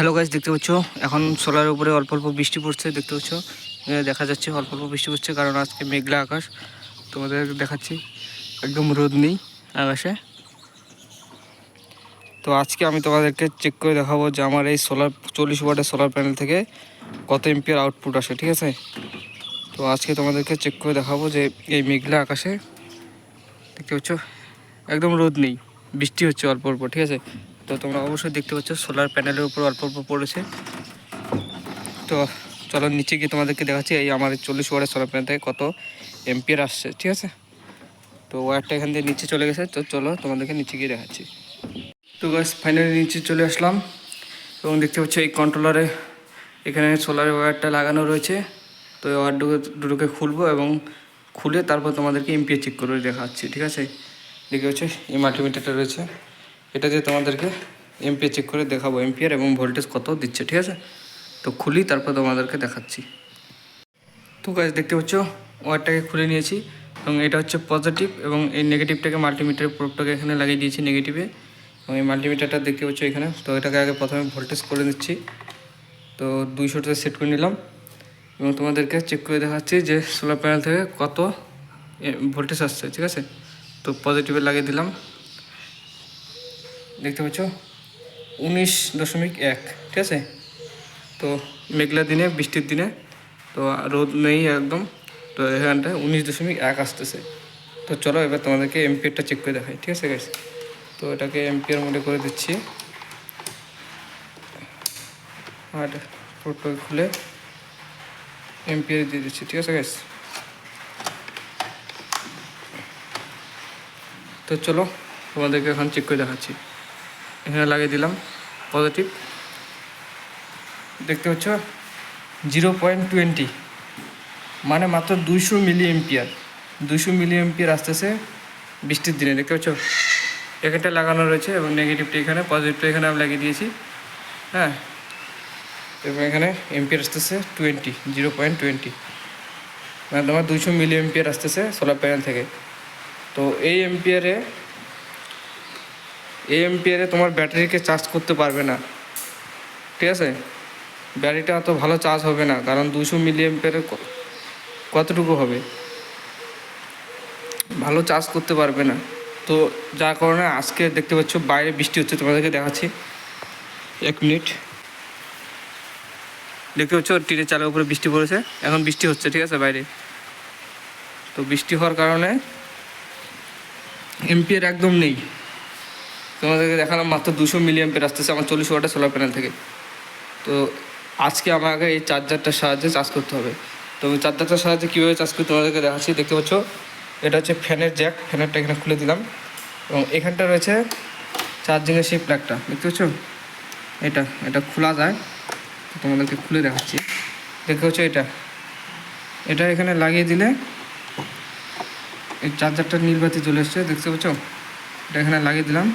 Hello guys, দেখতে পাচ্ছ এখন সোলারের উপরে অল্প অল্প বৃষ্টি পড়ছে। দেখতে পাচ্ছ দেখা যাচ্ছে অল্প অল্প বৃষ্টি পড়ছে, কারণ আজকে মেঘলা আকাশ। তোমাদের দেখাচ্ছি একদম রোদ নেই আকাশে। তো আজকে আমি তোমাদেরকে চেক করে দেখাবো যে আমার এই 40 ওয়াটের সোলার প্যানেল থেকে কত এম্পিয়ার আউটপুট আসে, ঠিক আছে। তো আজকে তোমাদেরকে চেক করে দেখাবো যে এই মেঘলা আকাশে দেখতে পাচ্ছ একদম রোদ নেই, বৃষ্টি হচ্ছে অল্প অল্প, ঠিক আছে। তো তোমরা অবশ্যই দেখতে পাচ্ছ সোলার প্যানেলের উপর অল্প অল্প পড়েছে। তো চলো নিচে গিয়ে তোমাদেরকে দেখাচ্ছি এই আমার 40 ওয়াটের সোলার প্যানেল থেকে কত এম্পিয়ার আসছে, ঠিক আছে। তো ওয়ারটা এখান থেকে নিচে চলে গেছে, তো চলো তোমাদেরকে নিচে গিয়ে দেখাচ্ছি। তো গাইস ফাইনালি নিচে চলে আসলাম এবং দেখতে পাচ্ছ এই কন্ট্রোলারে এখানে সোলারের ওয়্যারটা লাগানো রয়েছে। তো এই ওয়্যার দুটোকে খুলবো এবং খুলে তারপর তোমাদেরকে এম্পিয়ার চেক করে দেখাচ্ছি, ঠিক আছে। দেখতে পাচ্ছ এই মাল্টিমিটারটা রয়েছে, এটা দিয়ে তোমাদেরকে এম্পিয়ার চেক করে দেখাবো, এম্পিয়ার এবং ভোল্টেজ কত দিচ্ছে, ঠিক আছে। তো খুলি তারপর তোমাদেরকে দেখাচ্ছি। তো গাইস দেখতে পাচ্ছ ওয়্যারটাকে খুলে নিয়েছি এবং এটা হচ্ছে পজিটিভ এবং এই নেগেটিভটাকে মাল্টিমিটারের প্রোবটাকে এখানে লাগিয়ে দিয়েছি নেগেটিভে। এবং এই মাল্টিমিটারটা দেখতে পাচ্ছ এখানে। তো এটাকে আগে প্রথমে ভোল্টেজ করে নিচ্ছি। তো 200তে সেট করে নিলাম এবং তোমাদেরকে চেক করে দেখাচ্ছি যে সোলার প্যানেল থেকে কত ভোল্টেজ আসছে, ঠিক আছে। তো পজিটিভে লাগিয়ে দিলাম, দেখতে পাচ্ছ 19.1, ঠিক আছে। তো মেঘলা দিনে, বৃষ্টির দিনে, তো রোদ নেই একদম, তো এখানটায় 19.1 আসতেছে। তো চলো এবার তোমাদেরকে এম্পিয়ারটা চেক করে দেখাই, ঠিক আছে গাইস। তো এটাকে এম্পিয়ার মোডে করে দিচ্ছি আর পোর্টটাকে খুলে এম্পিয়ার দিয়ে দিচ্ছি, ঠিক আছে গাইস। তো চলো তোমাদেরকে এখন চেক করে দেখাচ্ছি। এখানে লাগিয়ে দিলাম পজিটিভ, দেখতে পাচ্ছ 0.20, মানে মাত্র 200 মিলি এম্পিয়ার। 200 মিলি এম্পিয়ার আসতেছে বৃষ্টির দিনে, দেখতে পাচ্ছ। এখানটা লাগানো রয়েছে এবং নেগেটিভটা এখানে, পজিটিভটা এখানে আমি লাগিয়ে দিয়েছি, হ্যাঁ। এবং এখানে এম্পিয়ার আসতেছে 0.20, মানে তোমার 200 মিলি এম্পিয়ার আসতেছে সোলার প্যানেল থেকে। তো এই এম্পিয়ারে তোমার ব্যাটারিকে চার্জ করতে পারবে না, ঠিক আছে। ব্যাটারিটা অত ভালো চার্জ হবে না, কারণ 200 মিলি এম্পিয়ারে কতটুকু হবে, ভালো চার্জ করতে পারবে না। তো যার কারণে আজকে দেখতে পাচ্ছ বাইরে বৃষ্টি হচ্ছে, তোমাদেরকে দেখাচ্ছি 1 মিনিট। দেখতে পাচ্ছ টিনের চালের উপরে বৃষ্টি পড়েছে, এখন বৃষ্টি হচ্ছে, ঠিক আছে, বাইরে। তো বৃষ্টি হওয়ার কারণে এম্পিয়ার একদম নেই। তোমাদেরকে দেখালাম মাত্র 200 মিলি এম্পিয়ার আসতেছে আমার 40 ওয়াটের সোলার প্যানেল থেকে। তো আজকে আমাকে এই চার্জারটার সাহায্যে চার্জ করতে হবে। তো চার্জারটার সাহায্যে কীভাবে চার্জ করতে তোমাদেরকে দেখাচ্ছি। দেখতে পাচ্ছ এটা হচ্ছে ফ্যানের জ্যাক, ফ্যানেরটা এখানে খুলে দিলাম এবং এখানটা রয়েছে চার্জিংয়ের সেই প্লাগটা, দেখতে পাচ্ছ। এটা খোলা যায়, তোমাদেরকে খুলে দেখাচ্ছি। দেখতে পাচ্ছ এটা এখানে লাগিয়ে দিলে এই চার্জারটা নীলবাতি চলে এসছে, দেখতে পাচ্ছ। এটা এখানে লাগিয়ে দিলাম,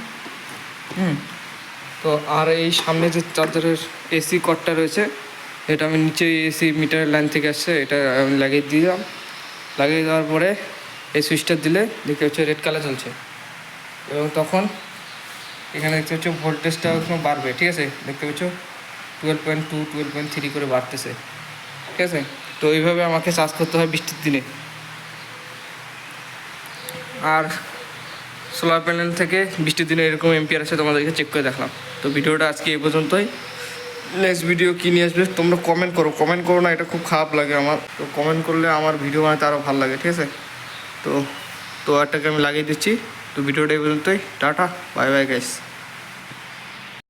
তো আর এই সামনে যে চার্জারের এসি কর্ডটা রয়েছে, এটা আমি নিচে এসি মিটারের লাইন থেকে আসছে, এটা আমি লাগিয়ে দিলাম। লাগিয়ে দেওয়ার পরে এই সুইচটা দিলে দেখতে হচ্ছে রেড কালার জ্বলছে এবং তখন এখানে দেখতে হচ্ছে ভোল্টেজটা এখন বাড়বে, ঠিক আছে। দেখতে পাচ্ছ 12.2 12.3 করে বাড়তেছে, ঠিক আছে। তো এইভাবে আমাকে চার্জ করতে হয় বৃষ্টির দিনে। আর সোলার প্যানেল থেকে বৃষ্টির দিনে এরকম এম্পিয়ার আছে, তোমাদেরকে চেক করে দেখলাম। তো ভিডিওটা আজকে এই পর্যন্তই। নেক্সট ভিডিও কী নিয়ে আসবে তোমরা কমেন্ট করো না, এটা খুব খারাপ লাগে আমার। তো কমেন্ট করলে আমার ভিডিও বানাতে আরও ভালো লাগে, ঠিক আছে। তো ওয়ারটাকে আমি লাগিয়ে দিচ্ছি। তো ভিডিওটা এই পর্যন্তই, টাটা, বাই বাই গাইস।